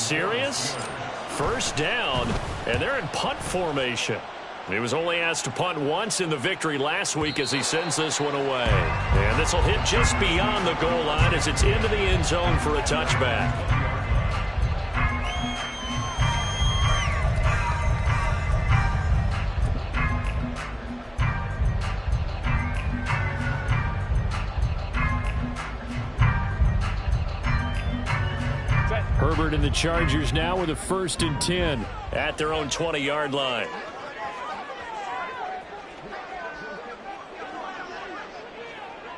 serious? First down, and they're in punt formation. He was only asked to punt once in the victory last week as he sends this one away. And this will hit just beyond the goal line as it's into the end zone for a touchback. Herbert and the Chargers now with a 1st and 10 at their own 20-yard line.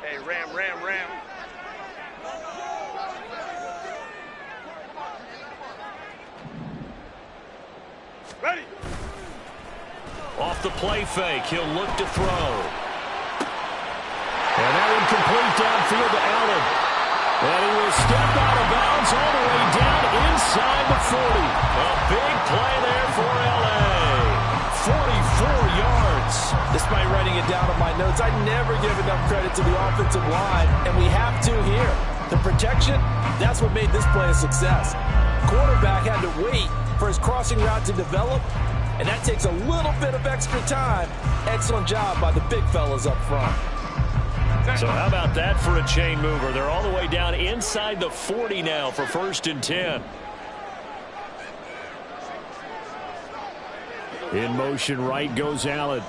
Hey, Ram. Ready. Off the play fake, he'll look to throw. And that one complete downfield to Allen. And he will step out of bounds all the way down inside the 40. A big play there for L.A. 44 yards. Despite writing it down on my notes, I never give enough credit to the offensive line, and we have to here. The protection, that's what made this play a success. Quarterback had to wait for his crossing route to develop, and that takes a little bit of extra time. Excellent job by the big fellas up front. So how about that for a chain mover? They're all the way down inside the 40 now for 1st and 10. In motion right goes Allen.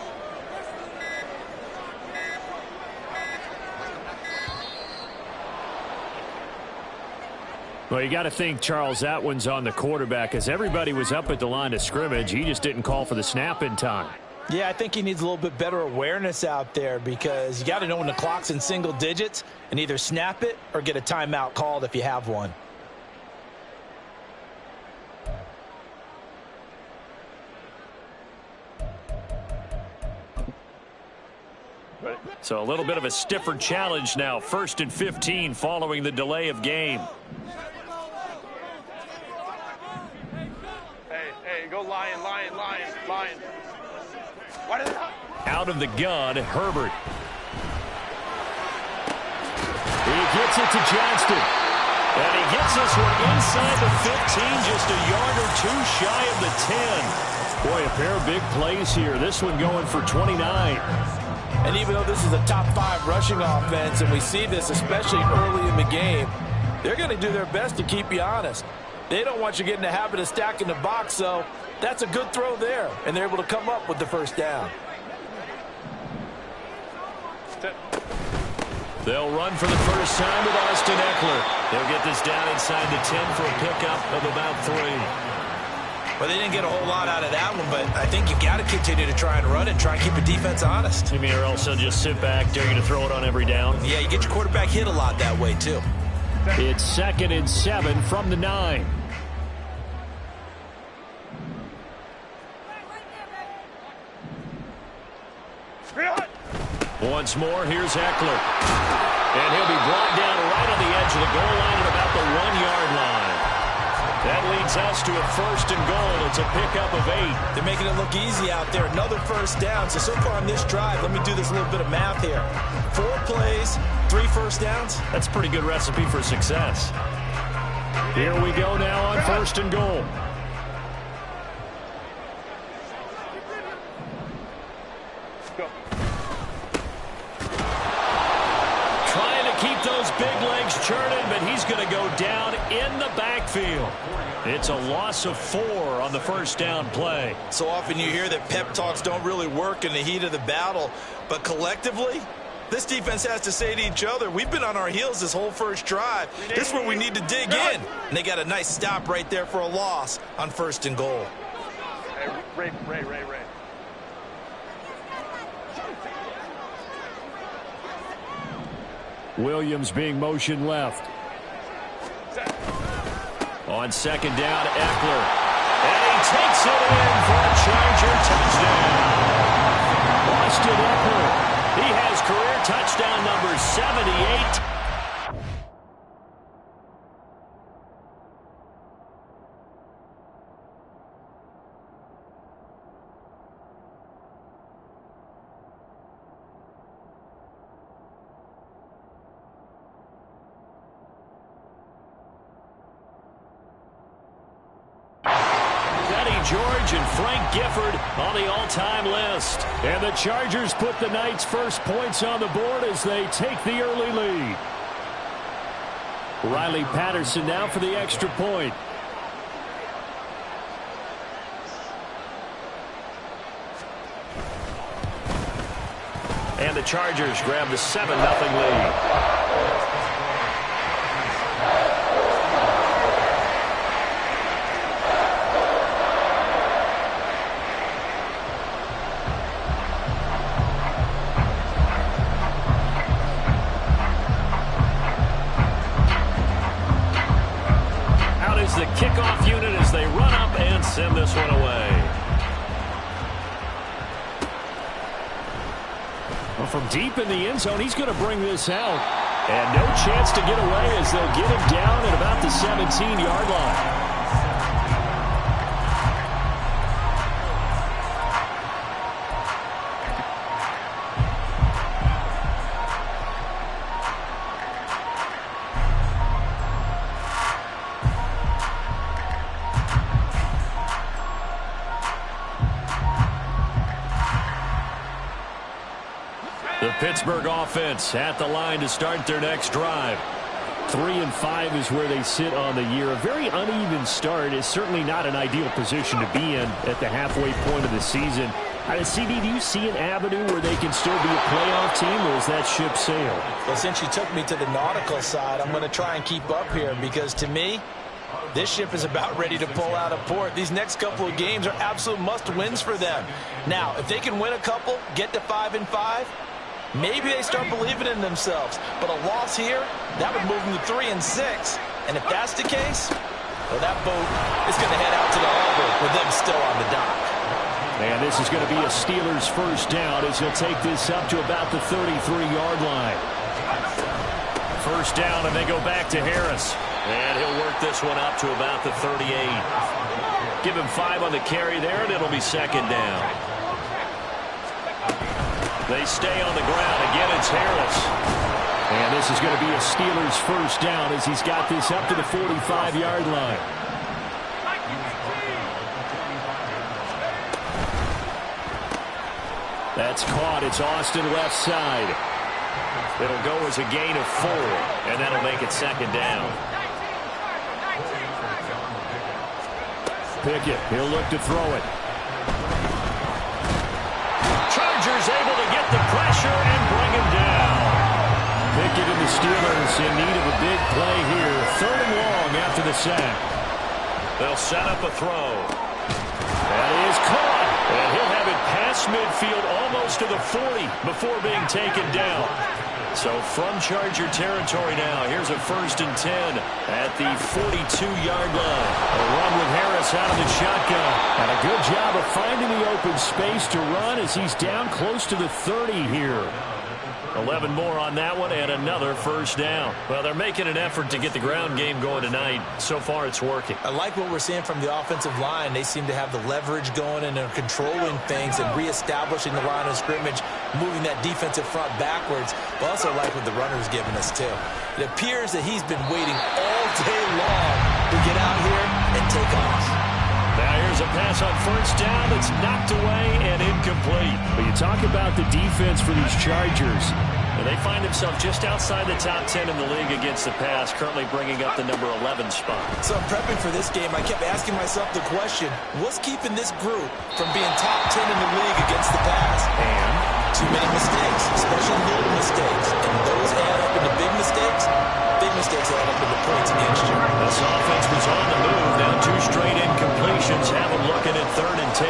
Well, you got to think, Charles, that one's on the quarterback as everybody was up at the line of scrimmage. He just didn't call for the snap in time. Yeah, I think he needs a little bit better awareness out there because you got to know when the clock's in single digits and either snap it or get a timeout called if you have one. So a little bit of a stiffer challenge now. 1st and 15 following the delay of game. Hey, go lion. What is that? Out of the gun, Herbert. He gets it to Johnston. And he gets this one inside the 15, just a yard or two shy of the 10. Boy, a pair of big plays here. This one going for 29. And even though this is a top 5 rushing offense, and we see this especially early in the game, they're going to do their best to keep you honest. They don't want you getting the habit of stacking the box, so that's a good throw there, and they're able to come up with the 1st down. They'll run for the first time with Austin Eckler. They'll get this down inside the 10 for a pickup of about 3. Well, they didn't get a whole lot out of that one, but I think you've got to continue to try and run and try and keep the defense honest. You mean, or else they'll just sit back, dare you to throw it on every down? Yeah, you get your quarterback hit a lot that way, too. It's 2nd and 7 from the 9. Once more, here's Eckler. And he'll be brought down right on the edge of the goal line at about the 1-yard line. That leads us to a 1st and goal. It's a pickup of 8. They're making it look easy out there. Another 1st down. So far on this drive, let me do this little bit of math here. 4 plays, 3 1st downs. That's a pretty good recipe for success. Here we go now on 1st and goal. Keep those big legs churning, but he's going to go down in the backfield. It's a loss of 4 on the 1st down play. So often you hear that pep talks don't really work in the heat of the battle, but collectively, this defense has to say to each other, we've been on our heels this whole 1st drive. This is where we need to dig in. And they got a nice stop right there for a loss on 1st and goal. Hey, Ray. Williams being motion left. On 2nd down, Eckler. And he takes it in for a Charger touchdown. Austin Eckler. He has career touchdown number 78. George and Frank Gifford on the all-time list. And the Chargers put the Knights' first points on the board as they take the early lead. Riley Patterson now for the extra point. And the Chargers grab the 7-0 lead. The kickoff unit as they run up and send this one away. Well, from deep in the end zone, he's going to bring this out. And no chance to get away as they'll get him down at about the 17-yard line. The Pittsburgh offense at the line to start their next drive. 3-5 is where they sit on the year. A very uneven start is certainly not an ideal position to be in at the halfway point of the season. CD, do you see an avenue where they can still be a playoff team, or is that ship sailed? Well, since you took me to the nautical side, I'm going to try and keep up here because, to me, this ship is about ready to pull out of port. These next couple of games are absolute must-wins for them. Now, if they can win a couple, get to 5-5, maybe they start believing in themselves. But a loss here, that would move them to 3-6. And if that's the case, well, that boat is going to head out to the harbor with them still on the dock. And this is going to be a Steelers first down as he'll take this up to about the 33-yard line. First down, and they go back to Harris. And he'll work this one up to about the 38. Give him 5 on the carry there, and it'll be second down. They stay on the ground. Again, it's Harris. And this is going to be a Steelers first down as he's got this up to the 45-yard line. That's caught. It's Austin left side. It'll go as a gain of 4, and that'll make it second down. Pickett, he'll look to throw it. Chargers able to get the pressure and bring him down. Pickett and the Steelers in need of a big play here. 3rd and long after the sack. They'll set up a throw. That is caught. And he'll have it past midfield almost to the 40 before being taken down. So from Charger territory now, here's a 1st and 10 at the 42-yard line. A run with Harris out of the shotgun. And a good job of finding the open space to run as he's down close to the 30 here. 11 more on that one and another first down. Well, they're making an effort to get the ground game going tonight. So far, it's working. I like what we're seeing from the offensive line. They seem to have the leverage going and they're controlling things and reestablishing the line of scrimmage, moving that defensive front backwards. But also like what the runner's giving us, too. It appears that he's been waiting all day long to get out here and take off. Now here's a pass on first down that's knocked away and incomplete. But you talk about the defense for these Chargers. And they find themselves just outside the top 10 in the league against the pass, currently bringing up the number 11 spot. So I'm prepping for this game. I kept asking myself the question, what's keeping this group from being top 10 in the league against the pass? And too many mistakes, especially little mistakes. And those add up into big mistakes. Big mistakes add up into points against you. This offense was on the move. Now 2 straight incompletions have them looking at 3rd and 10.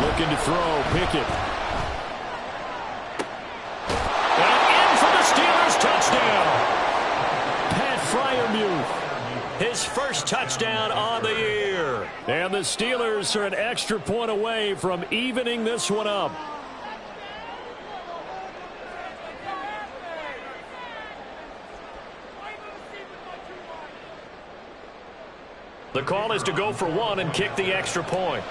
Looking to throw, Pickett. And in for the Steelers touchdown. Pat Freiermuth, his first touchdown on the year. And the Steelers are an extra point away from evening this one up. The call is to go for 1 and kick the extra point.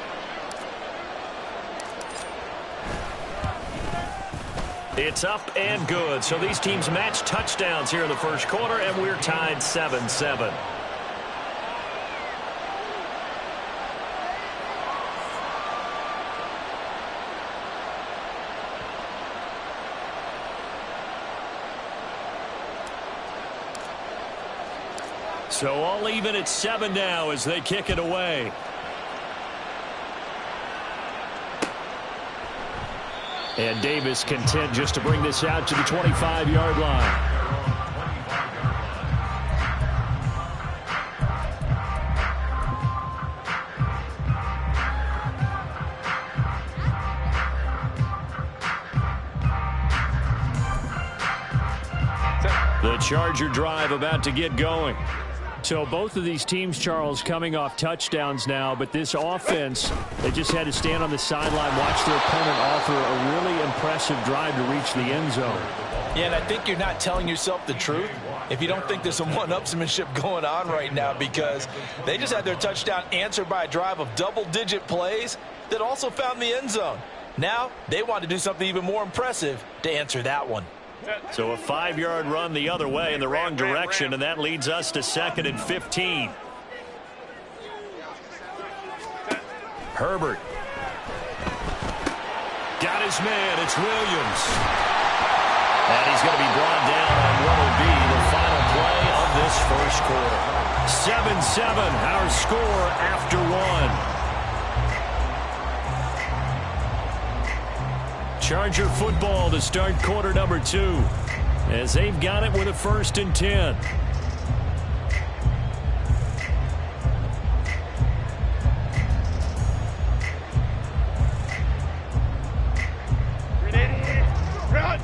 It's up and good. So these teams match touchdowns here in the first quarter, and we're tied 7-7. So all even at 7 now as they kick it away. And Davis content just to bring this out to the 25-yard line. The Charger drive about to get going. So both of these teams, Charles, coming off touchdowns now, but this offense, they just had to stand on the sideline, watch their opponent offer a really impressive drive to reach the end zone. Yeah, and I think you're not telling yourself the truth if you don't think there's some one-upsmanship going on right now, because they just had their touchdown answered by a drive of double-digit plays that also found the end zone. Now they want to do something even more impressive to answer that one. So a 5-yard run the other way in the wrong direction, and that leads us to 2nd and 15. Herbert. Got his man. It's Williams. And he's going to be brought down on what will be the final play of this first quarter. 7-7, our score after 1. Charger football to start quarter number 2 as they've got it with a 1st and 10. Run.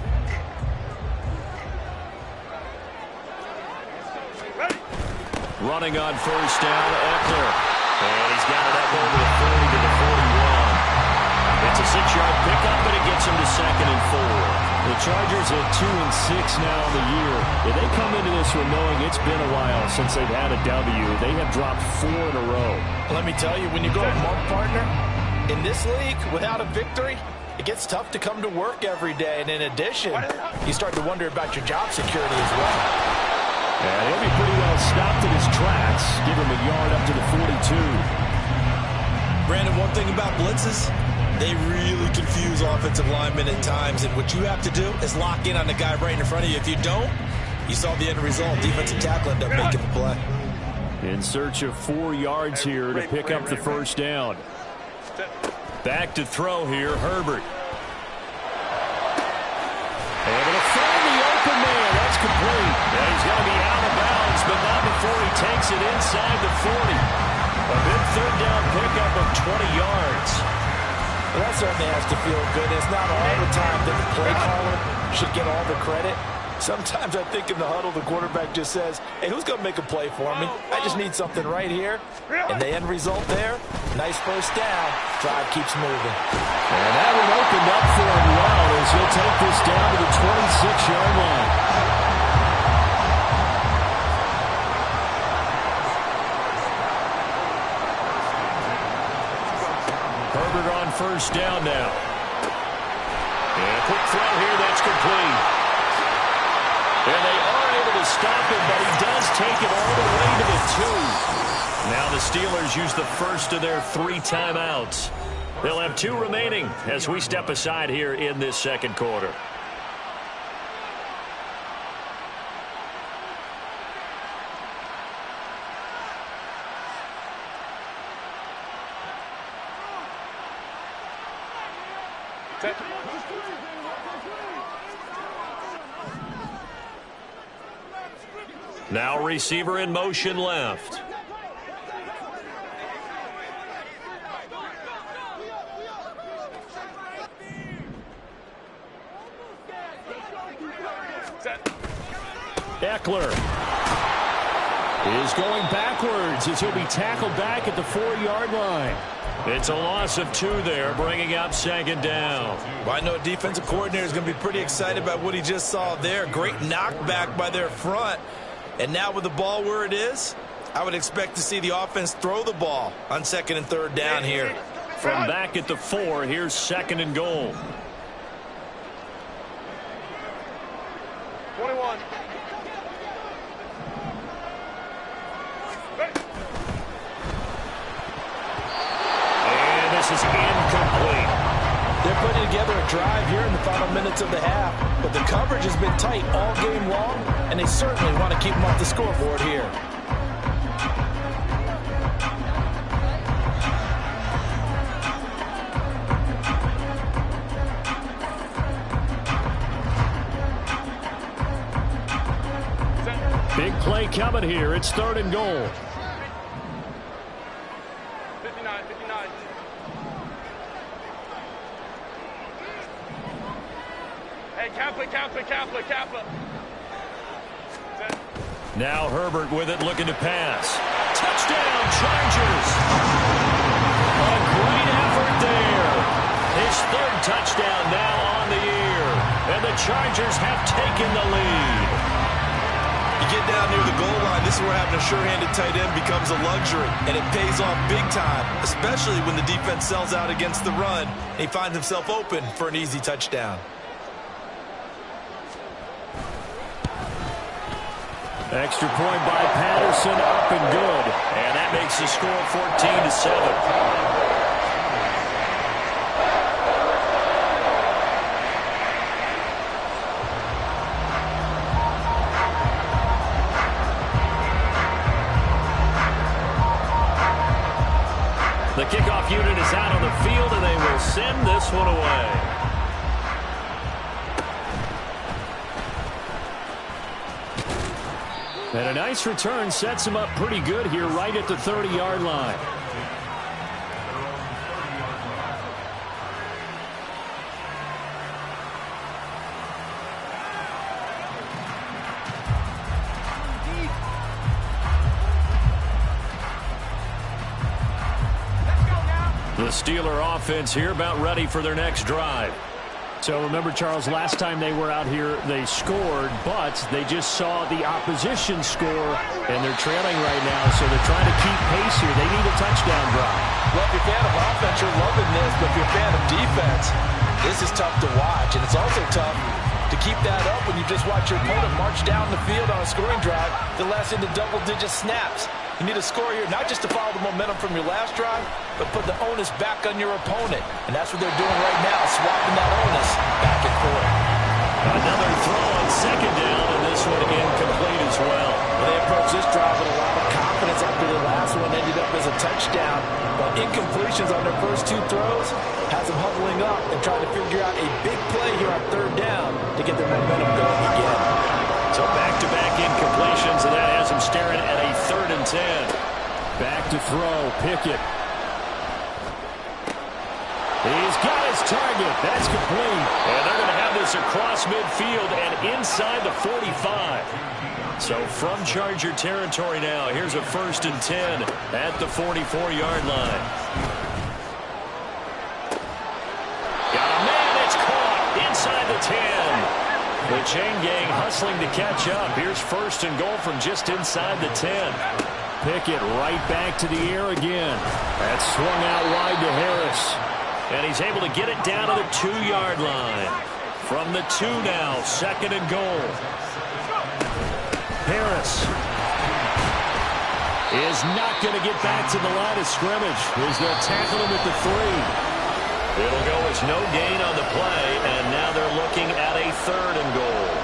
Running on 1st down, Eckler. And he's got it up over the 40 to the 41. It's a 6-yard pickup, and it gets him to 2nd and 4. The Chargers at 2-6 now in the year. If they come into this one knowing it's been a while since they've had a W, they have dropped 4 in a row. Let me tell you, when you go a month, partner, in this league, without a victory, it gets tough to come to work every day. And in addition, you start to wonder about your job security as well. And he'll be pretty well stopped in his tracks. Give him a yard up to the 42. Brandon, one thing about blitzes, they really confuse offensive linemen at times, and what you have to do is lock in on the guy right in front of you. If you don't, you saw the end result. Defensive tackle ended up making the play. In search of 4 yards here to pick up the 1st down. Back to throw here, Herbert. Able to find the open man. That's complete. And he's going to be out of bounds, but not before he takes it inside the 40. A big 3rd down pickup of 20 yards. Well, that certainly has to feel good. It's not all the time that the play caller should get all the credit. Sometimes I think in the huddle, the quarterback just says, hey, who's going to make a play for me? I just need something right here. And the end result there, nice 1st down. Drive keeps moving. And that one opened up for him well as he'll take this down to the 26-yard line. Herbert on 1st down now. And a quick throw here, that's complete. And they are able to stop him, but he does take it all the way to the 2. Now the Steelers use the first of their 3 timeouts. They'll have 2 remaining as we step aside here in this 2nd quarter. Now receiver in motion left. Eckler is going backwards as he'll be tackled back at the 4-yard line. It's a loss of 2 there, bringing up 2nd down. Well, I know a defensive coordinator is going to be pretty excited about what he just saw there. Great knockback by their front. And now with the ball where it is, I would expect to see the offense throw the ball on 2nd and 3rd down here. From back at the 4, here's 2nd and goal. 21. And this is incomplete. They're putting together a drive here in the final minutes of the half, but the coverage has been tight all game long, and they certainly want to keep them off the scoreboard here. coming here. It's 3rd and goal. 59, 59. Hey, Kappa. Now Herbert with it, looking to pass. Touchdown, Chargers. A great effort there. His 3rd touchdown now on the year. And the Chargers have taken the lead. You get down near the goal line, this is where having a sure-handed tight end becomes a luxury, and it pays off big time, especially when the defense sells out against the run, and he finds himself open for an easy touchdown. Extra point by Patterson, up and good. And that makes the score 14-7. The kickoff unit is out on the field, and they will send this one away. And a nice return sets him up pretty good here right at the 30-yard line. The Steeler offense here about ready for their next drive. So remember, Charles, last time they were out here, they scored, but they just saw the opposition score, and they're trailing right now, so they're trying to keep pace here. They need a touchdown drive. Well, if you're a fan of offense, you're loving this, but if you're a fan of defense, this is tough to watch, and it's also tough to keep that up when you just watch your opponent march down the field on a scoring drive that lasts into double-digit snaps. You need a score here, not just to follow the momentum from your last drive, but put the onus back on your opponent. And that's what they're doing right now, swapping that onus back and forth. Another throw on 2nd down, and this one incomplete as well. They approach this drive with a lot of confidence after the last one ended up as a touchdown. But incompletions on their first 2 throws has them huddling up and trying to figure out a big play here on 3rd down to get their momentum going again. So back-to-back incompletions, and that has him staring at a 3rd and 10. Back to throw, Pickett. He's got his target. That's complete. And they're going to have this across midfield and inside the 45. So from Charger territory now, here's a 1st and 10 at the 44-yard line. Got a man that's caught inside the 10. The chain gang hustling to catch up. Here's 1st and goal from just inside the 10. Pickett right back to the air again. That's swung out wide to Harris. And he's able to get it down to the 2-yard line. From the 2 now, 2nd and goal. Harris is not going to get back to the line of scrimmage as they'll tackle him at the 3. It'll go as no gain on the play, and now they're looking at a 3rd and goal.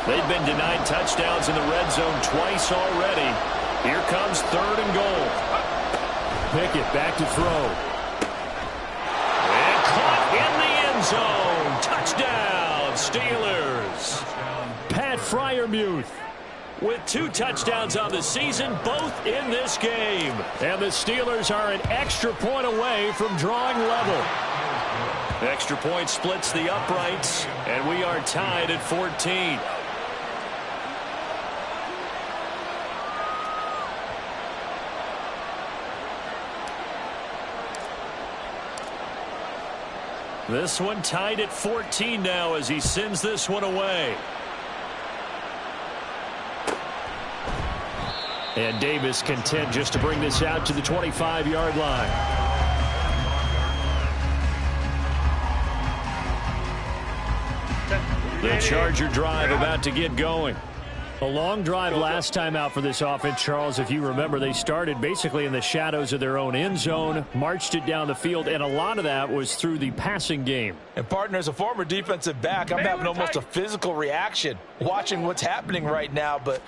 They've been denied touchdowns in the red zone twice already. Here comes 3rd and goal. Pickett back to throw. And caught in the end zone. Touchdown, Steelers. Pat Freiermuth with 2 touchdowns on the season, both in this game. And the Steelers are an extra point away from drawing level. Extra point splits the uprights, and we are tied at 14. This one tied at 14 now as he sends this one away. And Davis content just to bring this out to the 25-yard line. The Charger drive about to get going. A long drive last time out for this offense, Charles. If you remember, they started basically in the shadows of their own end zone, marched it down the field, and a lot of that was through the passing game. And, partner, as a former defensive back, I'm having almost a physical reaction watching what's happening right now. But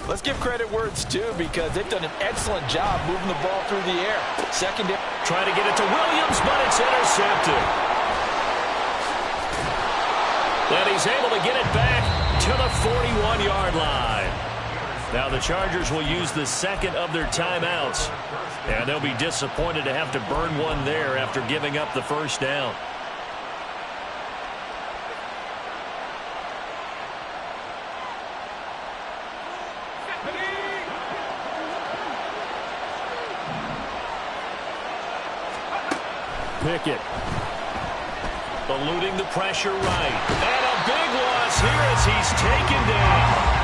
let's give credit where it's due because they've done an excellent job moving the ball through the air. Secondary. Trying to get it to Williams, but it's intercepted. And he's able to get it back to the 41-yard line. Now the Chargers will use the second of their timeouts. And they'll be disappointed to have to burn one there after giving up the first down. Pickett. Eluding the pressure right. And a big loss here as he's taken down.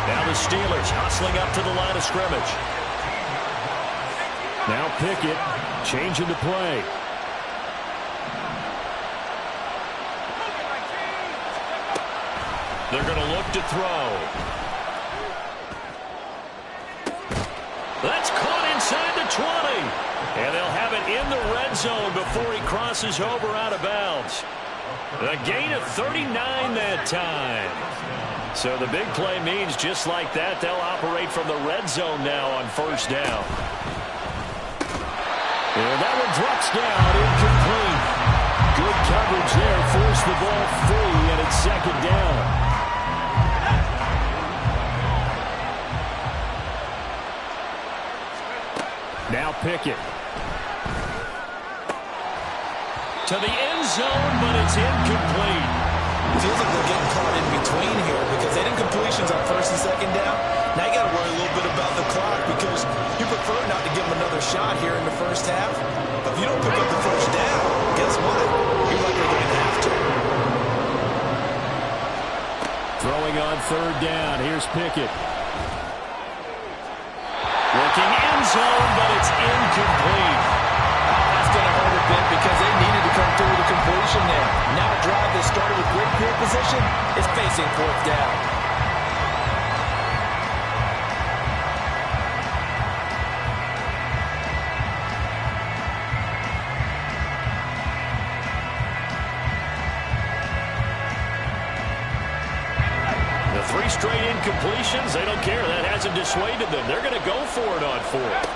Now the Steelers hustling up to the line of scrimmage. Now Pickett changing the play. They're going to look to throw. That's caught inside the 20. And they'll have it in the red zone before he crosses over out of bounds. A gain of 39 that time. So the big play means just like that, they'll operate from the red zone now on first down. And that one drops down, incomplete. Good coverage there, forced the ball free, and it's second down. Now Pickett. To the end zone, but it's incomplete. Feels like they're getting caught in between here because they didn't completions on first and second down. Now you got to worry a little bit about the clock because you prefer not to give them another shot here in the first half. But if you don't pick up the first down, guess what? You're likely going to have to. Throwing on third down. Here's Pickett. Looking end zone, but it's incomplete. That's going to hurt a bit because they needed to come through with a completion there. Now a drive that started with great field position is facing fourth down. The three straight incompletions, they don't care. That hasn't dissuaded them. They're going to go for it on fourth.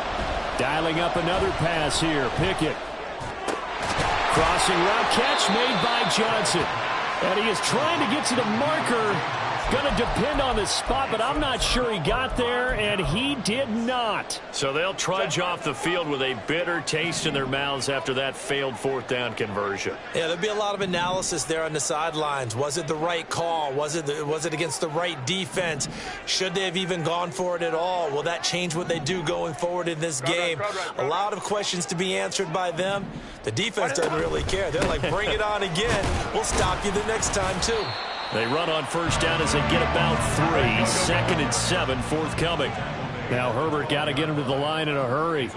Dialing up another pass here. Pickett. Crossing route catch made by Johnson. And he is trying to get to the marker. Going to depend on the spot, but I'm not sure he got there, and he did not. So they'll trudge off the field with a bitter taste in their mouths after that failed fourth down conversion. Yeah, there'll be a lot of analysis there on the sidelines. Was it the right call? Was it against the right defense? Should they have even gone for it at all? Will that change what they do going forward in this game? A lot of questions to be answered by them. The defense doesn't really care. They're like, bring it on again. We'll stop you the next time, too. They run on first down as they get about 3. 2nd and 7 forthcoming. Now Herbert got to get him to the line in a hurry.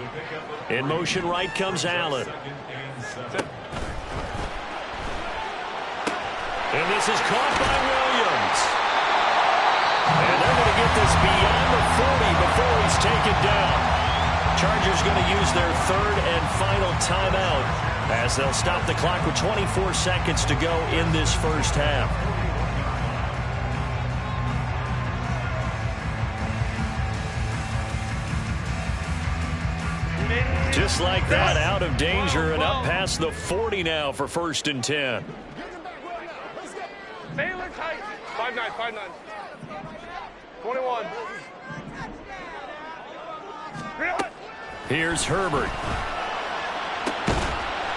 In motion right comes Allen. And this is caught by Williams. And they're going to get this beyond the 40 before he's taken down. Chargers going to use their third and final timeout as they'll stop the clock with 24 seconds to go in this first half. Just like that, out of danger and up past the 40 now for 1st and 10. Baylor tight. 5-9, 5-9. 21. Here's Herbert.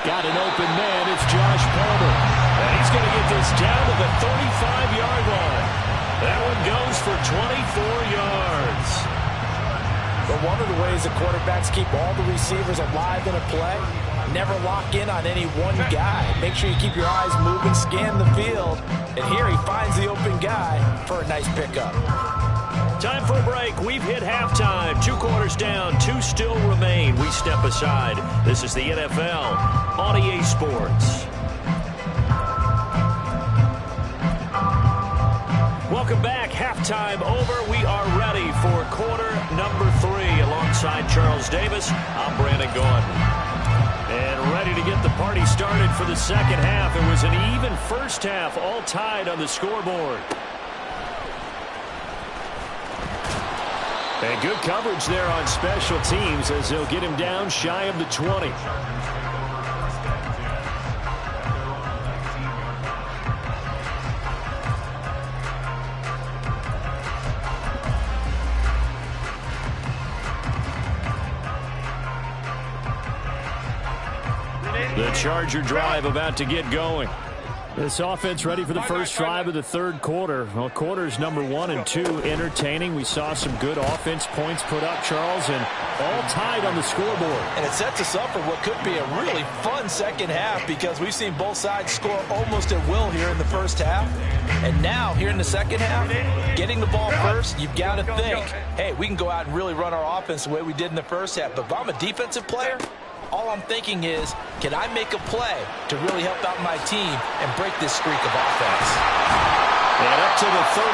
Got an open man. It's Josh Palmer. And he's going to get this down to the 35-yard line. That one goes for 24 yards. But one of the ways the quarterbacks keep all the receivers alive in a play, never lock in on any one guy. Make sure you keep your eyes moving, scan the field, and here he finds the open guy for a nice pickup. Time for a break. We've hit halftime. 2 quarters down, 2 still remain. We step aside. This is the NFL on EA Sports. Welcome back. Halftime. halftime over. We are ready for quarter number 3. Alongside Charles Davis, I'm Brandon Gaudin. And ready to get the party started for the second half. It was an even first half, all tied on the scoreboard. And good coverage there on special teams as they'll get him down shy of the 20. The Charger drive about to get going. This offense ready for the first drive of the third quarter. Well, quarters number 1 and 2 entertaining. We saw some good offense points put up, Charles, and all tied on the scoreboard. And it sets us up for what could be a really fun second half because we've seen both sides score almost at will here in the first half. And now, here in the second half, getting the ball first, you've got to think, hey, we can go out and really run our offense the way we did in the first half. But if I'm a defensive player, all I'm thinking is, can I make a play to really help out my team and break this streak of offense? And up to the 35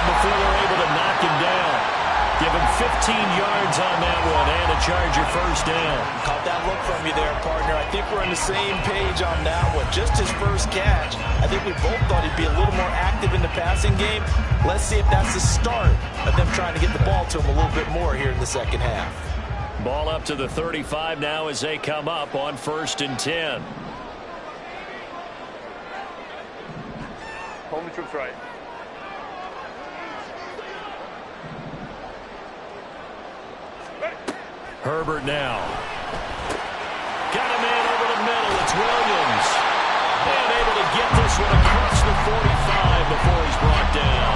before they're able to knock him down. Give him 15 yards on that one and a Charger first down. Caught that look from you there, partner. I think we're on the same page on that one. Just his first catch, I think we both thought he'd be a little more active in the passing game. Let's see if that's the start of them trying to get the ball to him a little bit more here in the second half. Ball up to the 35 now as they come up on 1st and 10. Hold the troops right. Herbert now. Got a man over the middle. It's Williams. And able to get this one across the 45 before he's brought down.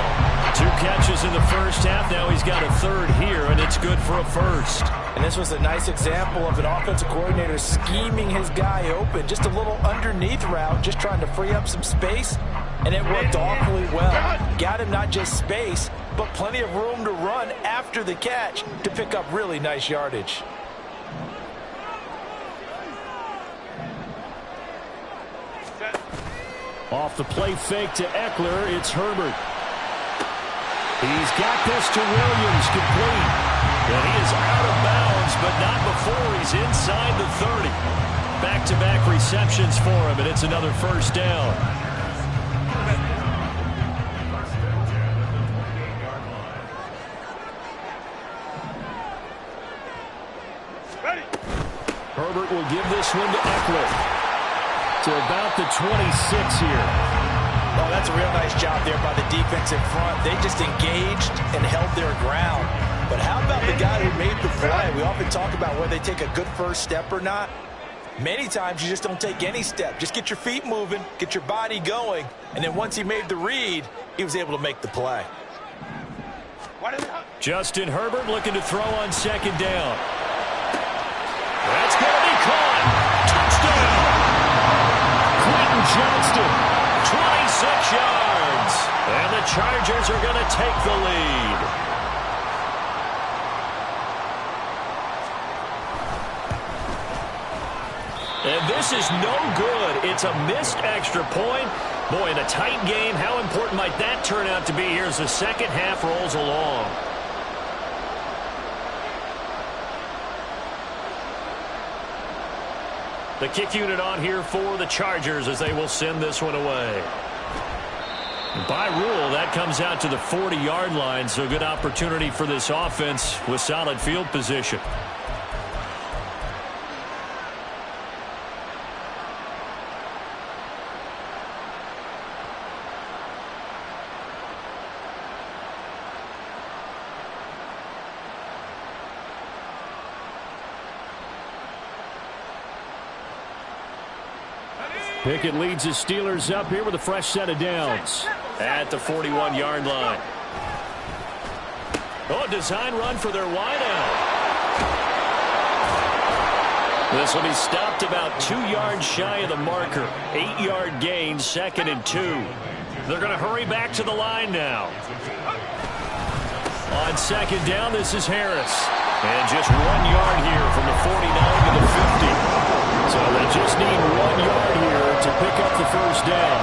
2 catches in the first half. Now he's got a third here, and it's good for a first. And this was a nice example of an offensive coordinator scheming his guy open. Just a little underneath route, just trying to free up some space. And it worked awfully well. Got him not just space, but plenty of room to run after the catch to pick up really nice yardage. Off the play fake to Eckler, it's Herbert. He's got this to Williams, complete. And he is out of bounds, but not before he's inside the 30. Back-to-back receptions for him, and it's another first down. Herbert will give this one to Eckler. To about the 26 here. Oh, that's a real nice job there by the defense in front. They just engaged and held their ground. But how about the guy who made the play? We often talk about whether they take a good first step or not. Many times you just don't take any step. Just get your feet moving, get your body going, and then once he made the read, he was able to make the play. Justin Herbert looking to throw on second down. That's going to be caught. Touchdown. Quentin Johnston, 26 yards. And the Chargers are going to take the lead. And this is no good. It's a missed extra point. Boy, in a tight game, how important might that turn out to be here as the second half rolls along? The kick unit on here for the Chargers as they will send this one away. By rule, that comes out to the 40-yard line, so good opportunity for this offense with solid field position. Pickett leads his Steelers up here with a fresh set of downs at the 41-yard line. Oh, a design run for their wideout. This will be stopped about 2 yards shy of the marker. 8-yard gain, 2nd and 2. They're going to hurry back to the line now. On second down, this is Harris. And just 1 yard here from the 49 to the 50. So they just need 1 yard here to pick up the first down.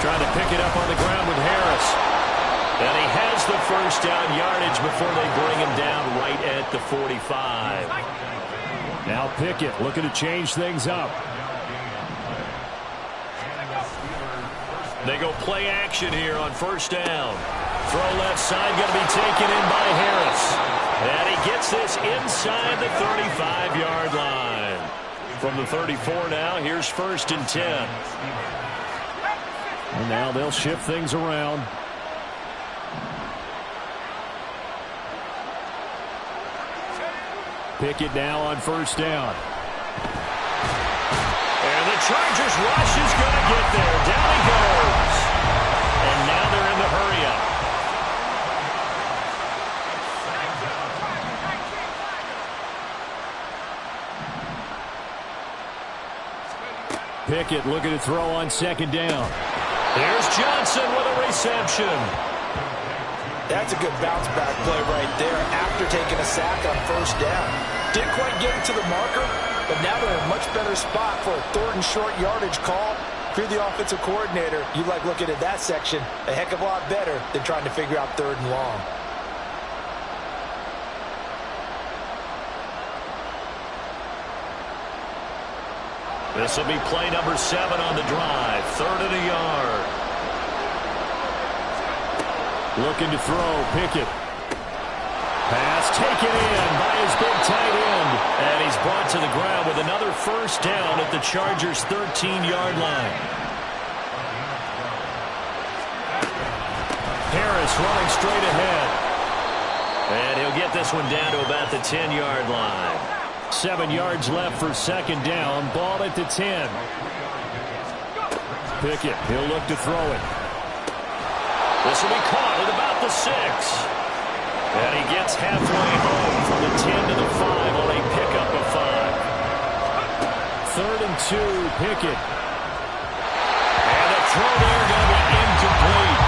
Trying to pick it up on the ground before they bring him down right at the 45. Now Pickett looking to change things up. They go play action here on first down. Throw left side, going to be taken in by Harris. And he gets this inside the 35-yard line. From the 34 now, here's 1st and 10. And now they'll shift things around. Pickett now on first down. And the Chargers rush is going to get there. Down he goes. And now they're in the hurry-up. Pickett looking to throw on 2nd down. Here's Johnson with a reception. That's a good bounce-back play right there after taking a sack on first down. Didn't quite get it to the marker, but now they're in a much better spot for a 3rd and short yardage call. If you're the offensive coordinator, you like looking at that section a heck of a lot better than trying to figure out 3rd and long. This will be play number 7 on the drive. 3rd and a yard. Looking to throw, Pickett. Pass taken in by his big tight end. And he's brought to the ground with another first down at the Chargers' 13-yard line. Harris running straight ahead. And he'll get this one down to about the 10-yard line. 7 yards left for 2nd down. Ball at the 10. Pickett, he'll look to throw it. This will be caught at about the 6. And he gets halfway home from the 10 to the 5 on a pickup of 5. 3rd and 2, Pickett. And the throw there going to be incomplete.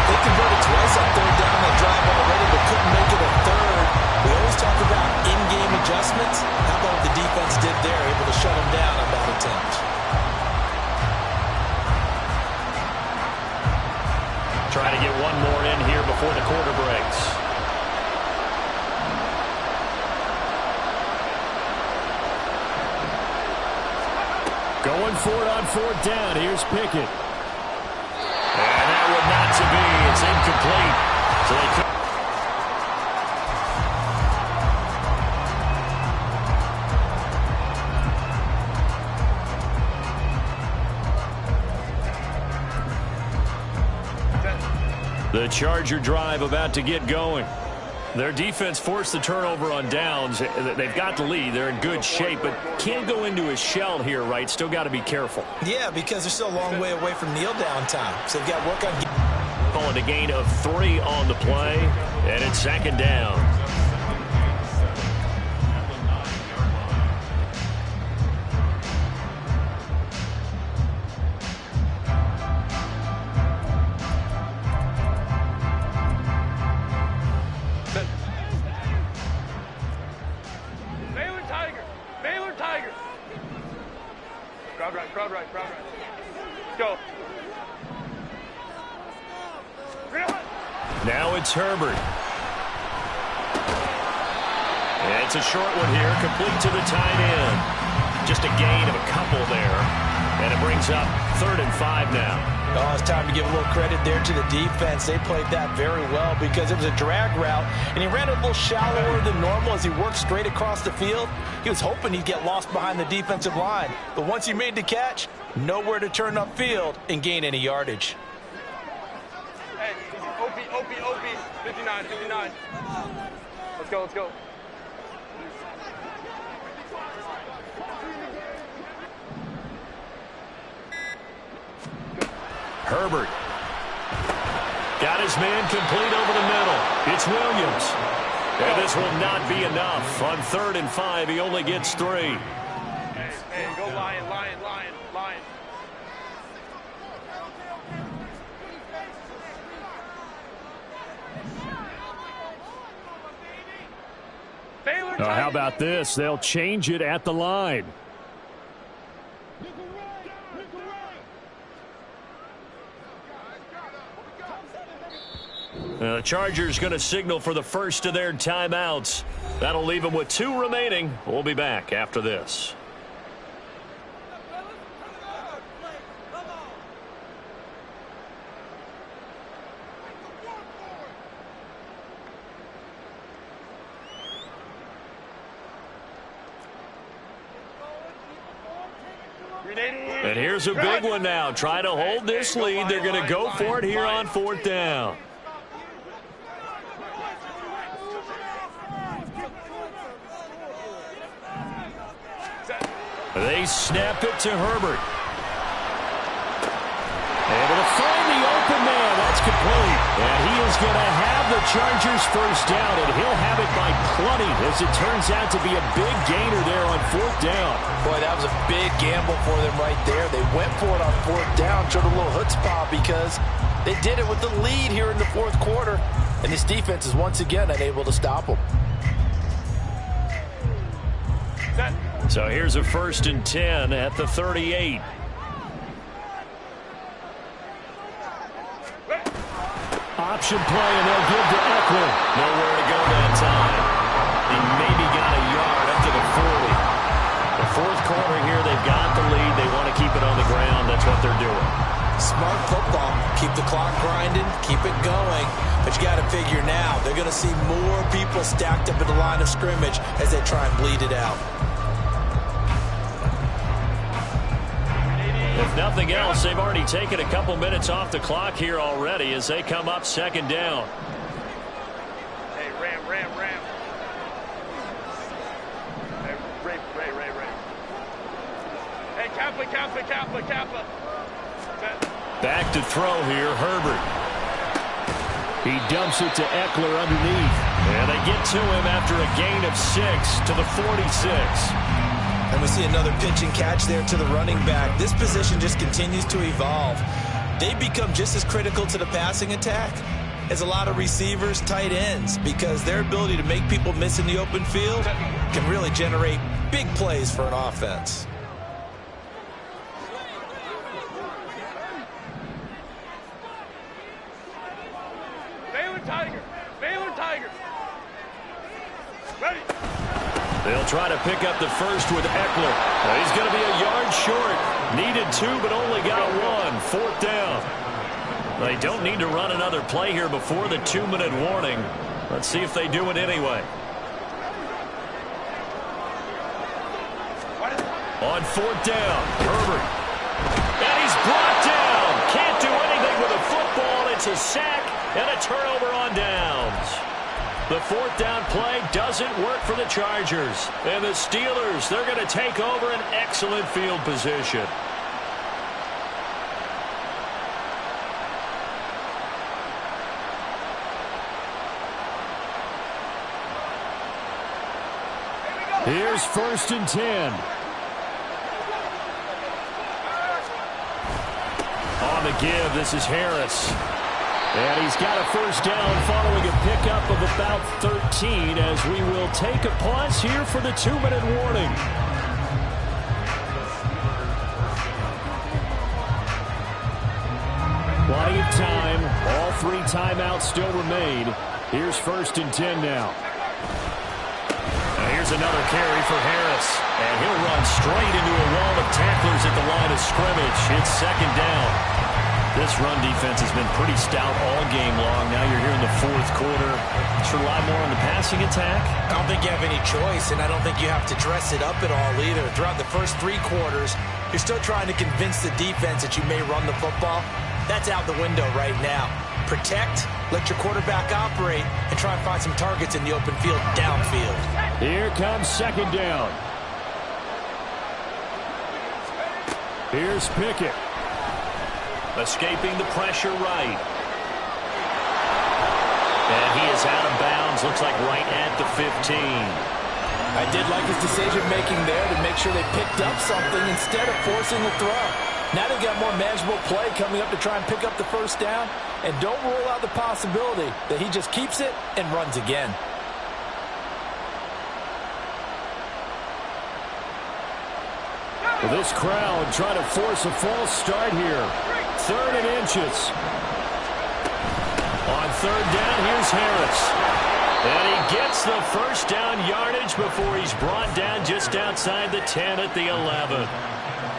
They converted twice on 3rd down that drive already, but couldn't make it a 3rd. We always talk about in-game adjustments. How about what the defense did there, able to shut them down on that attempt? Trying to get one more in here before the quarter breaks. Going for it on 4th down. Here's Pickett. And that would not to be. It's incomplete. So they could. The Charger drive about to get going. Their defense forced the turnover on downs. They've got the lead. They're in good shape, but can't go into a shell here, right? Still got to be careful. Yeah, because they're still a long way away from kneel down time. So they've got to work on... Calling a gain of 3 on the play, and it's 2nd down. Crowd right. Go. Now it's Herbert. And it's a short one here, complete to the tight end. Just a gain of a couple there. And it brings up 3rd and 5 now. Oh, it's time to give a little credit there to the defense. They played that very well because it was a drag route, and he ran it a little shallower than normal as he worked straight across the field. He was hoping he'd get lost behind the defensive line, but once he made the catch, nowhere to turn upfield and gain any yardage. Hey, OP, 59. Let's go. Herbert. Got his man complete over the middle. It's Williams. And this will not be enough. On 3rd and 5, he only gets 3. Hey, go Lion. Now, how about this? They'll change it at the line. The Chargers going to signal for the first of their timeouts. That'll leave them with 2 remaining. We'll be back after this. And here's a big one now. Try to hold this lead. They're going to go for it here on 4th down. They snap it to Herbert. Able to find the open man. That's complete. And he is going to have the Chargers first down, and he'll have it by plenty, as it turns out to be a big gainer there on 4th down. Boy, that was a big gamble for them right there. They went for it on 4th down, showed a little chutzpah because they did it with the lead here in the 4th quarter. And this defense is once again unable to stop them. So here's a 1st and 10 at the 38. Option play, and they'll give to Eckler. Nowhere to go that time. He maybe got a yard up to the 40. The 4th quarter here, they've got the lead. They want to keep it on the ground. That's what they're doing. Smart football. Keep the clock grinding. Keep it going. But you got to figure now, they're going to see more people stacked up at the line of scrimmage as they try and bleed it out. If nothing else, they've already taken a couple minutes off the clock here already as they come up 2nd down. Hey, Ram. Hey, Ray. Hey, Kappa. Back to throw here, Herbert. He dumps it to Eckler underneath. And they get to him after a gain of 6 to the 46. And we see another pitch and catch there to the running back. This position just continues to evolve. They become just as critical to the passing attack as a lot of receivers, tight ends, because their ability to make people miss in the open field can really generate big plays for an offense. Baylor Tiger. Ready. They'll try to pick up the first with Eckler. Now he's going to be a yard short. Needed 2, but only got 1. 4th down. They don't need to run another play here before the 2-minute warning. Let's see if they do it anyway. On 4th down, Herbert. And he's brought down. Can't do anything with a football. It's a sack and a turnover on downs. The 4th down play doesn't work for the Chargers. And the Steelers, they're going to take over an excellent field position. Here's 1st and 10. On the give, this is Harris. And he's got a first down following a pickup of about 13 as we will take a pause here for the 2-minute warning. Plenty of time. All 3 timeouts still remain. Here's 1st and 10 now. Here's another carry for Harris. And he'll run straight into a wall of tacklers at the line of scrimmage. It's 2nd down. This run defense has been pretty stout all game long. Now you're here in the 4th quarter. Should rely more on the passing attack? I don't think you have any choice, and I don't think you have to dress it up at all either. Throughout the first 3 quarters, you're still trying to convince the defense that you may run the football. That's out the window right now. Protect, let your quarterback operate, and try and find some targets in the open field downfield. Here comes 2nd down. Here's Pickett. Escaping the pressure right. And he is out of bounds. Looks like right at the 15. I did like his decision-making there to make sure they picked up something instead of forcing the throw. Now they've got more manageable play coming up to try and pick up the first down. And don't rule out the possibility that he just keeps it and runs again. Well, this crowd trying to force a false start here. 3rd and inches. On third down. Here's Harris. And he gets the first down yardage before he's brought down just outside the 10 at the 11.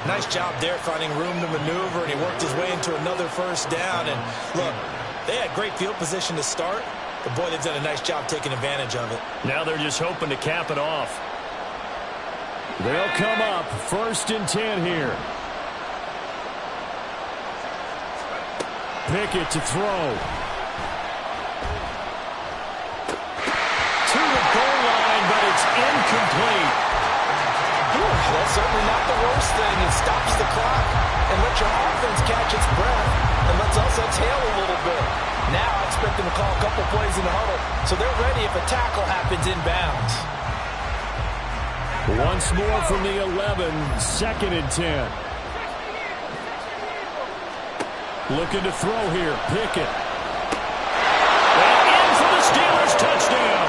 Nice job there finding room to maneuver, and he worked his way into another first down. And look, they had great field position to start, but boy, they've done a nice job taking advantage of it. Now they're just hoping to cap it off. They'll come up 1st and 10 here. Pickett to throw. To the goal line, but it's incomplete. That's certainly not the worst thing. It stops the clock and lets your offense catch its breath and lets us exhale a little bit. Now I expect them to call a couple plays in the huddle so they're ready if a tackle happens inbounds. Once more from the 11, 2nd and 10. Looking to throw here, Pickett. And in for the Steelers, touchdown.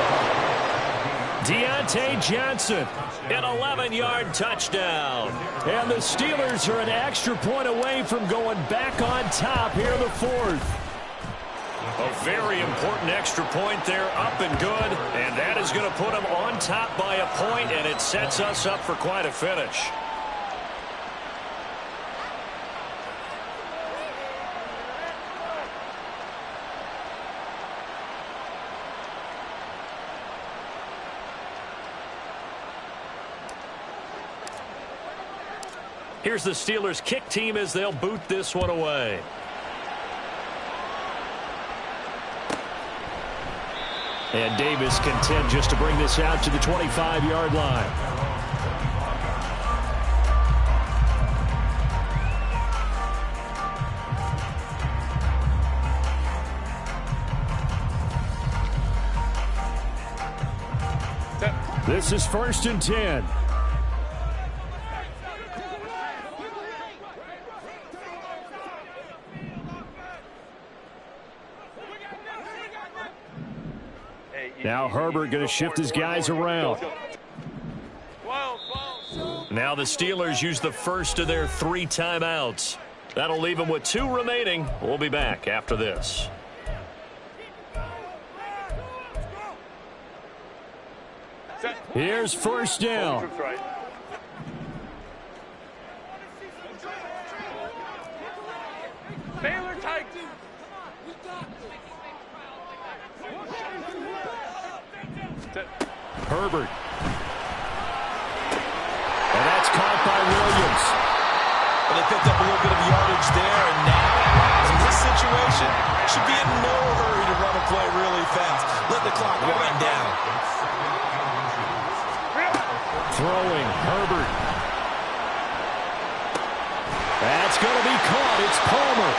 Deontay Johnson, an 11-yard touchdown. And the Steelers are an extra point away from going back on top here in the 4th. A very important extra point there, up and good. And that is going to put them on top by a point, and it sets us up for quite a finish. Here's the Steelers kick team as they'll boot this one away. And Davis content just to bring this out to the 25-yard line. This is 1st and 10. Now Herbert going to shift his guys around. Now the Steelers use the first of their 3 timeouts. That'll leave them with 2 remaining. We'll be back after this. Here's 1st down. Baylor Tigers. Herbert. And that's caught by Williams. And they picked up a little bit of yardage there, and now in this situation, should be in no hurry to run a play really fast. Let the clock wind down. Throwing, Herbert. That's going to be caught. It's Palmer.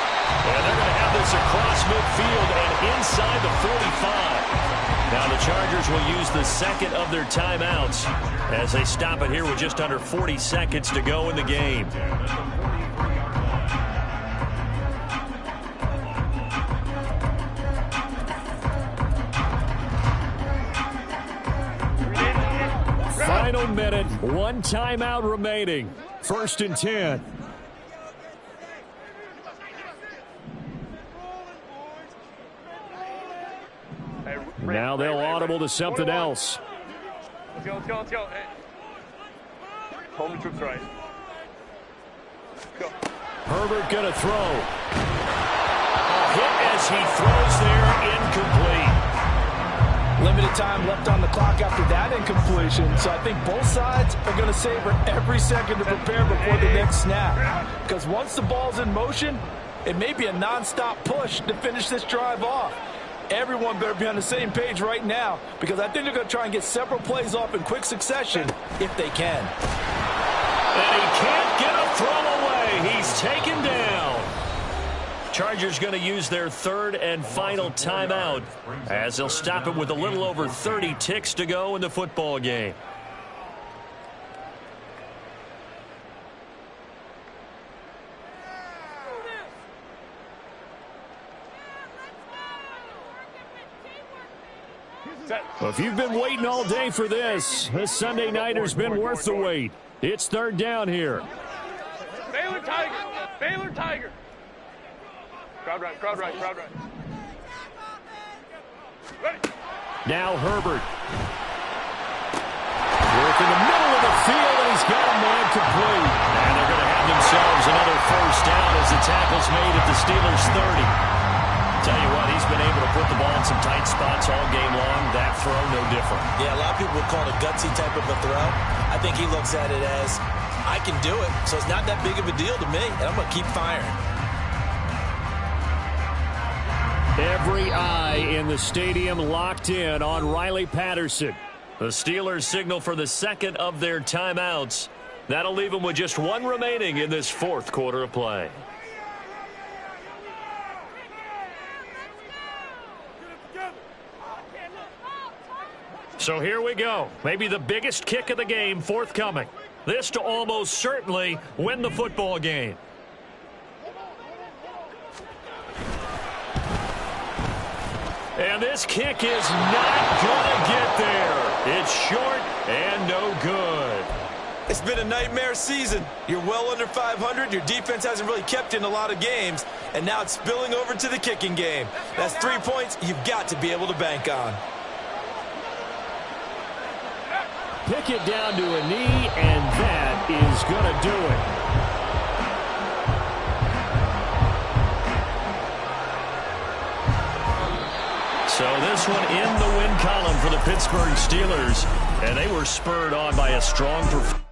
And they're going to have this across midfield and inside the 45. Now the Chargers will use the second of their timeouts as they stop it here with just under 40 seconds to go in the game. Final minute, 1 timeout remaining. 1st and 10. Now they'll audible to something else. Let's go, let's go, let's go. Hey. Home troops right. Go. Herbert going to throw. A hit as he throws there, incomplete. Limited time left on the clock after that incompletion, so I think both sides are going to savor every second to prepare before the next snap. Because once the ball's in motion, it may be a non-stop push to finish this drive off. Everyone better be on the same page right now, because I think they're going to try and get several plays off in quick succession if they can. And he can't get a throw away. He's taken down. Chargers going to use their 3rd and final timeout as they'll stop it with a little over 30 ticks to go in the football game. Well, if you've been waiting all day for this Sunday nighter's been worth the wait. It's 3rd down here. Baylor Tigers. Baylor Tigers. Crowd right, crowd right, crowd right. Now Herbert. Work in the middle of the field, and he's got a man complete. And they're going to have themselves another first down as the tackle's made at the Steelers' 30. Tell you what, he's been able to put the ball in some tight spots all game long. That throw, no different. Yeah, a lot of people would call it a gutsy type of a throw. I think he looks at it as, I can do it, so it's not that big of a deal to me, and I'm going to keep firing. Every eye in the stadium locked in on Riley Patterson. The Steelers signal for the second of their timeouts. That'll leave them with just one remaining in this fourth quarter of play. So here we go. Maybe the biggest kick of the game forthcoming. This to almost certainly win the football game. And this kick is not going to get there. It's short and no good. It's been a nightmare season. You're well under 500. Your defense hasn't really kept you in a lot of games. And now it's spilling over to the kicking game. That's 3 points you've got to be able to bank on. Pickett down to a knee, and that is going to do it. So this one in the win column for the Pittsburgh Steelers, and they were spurred on by a strong performance.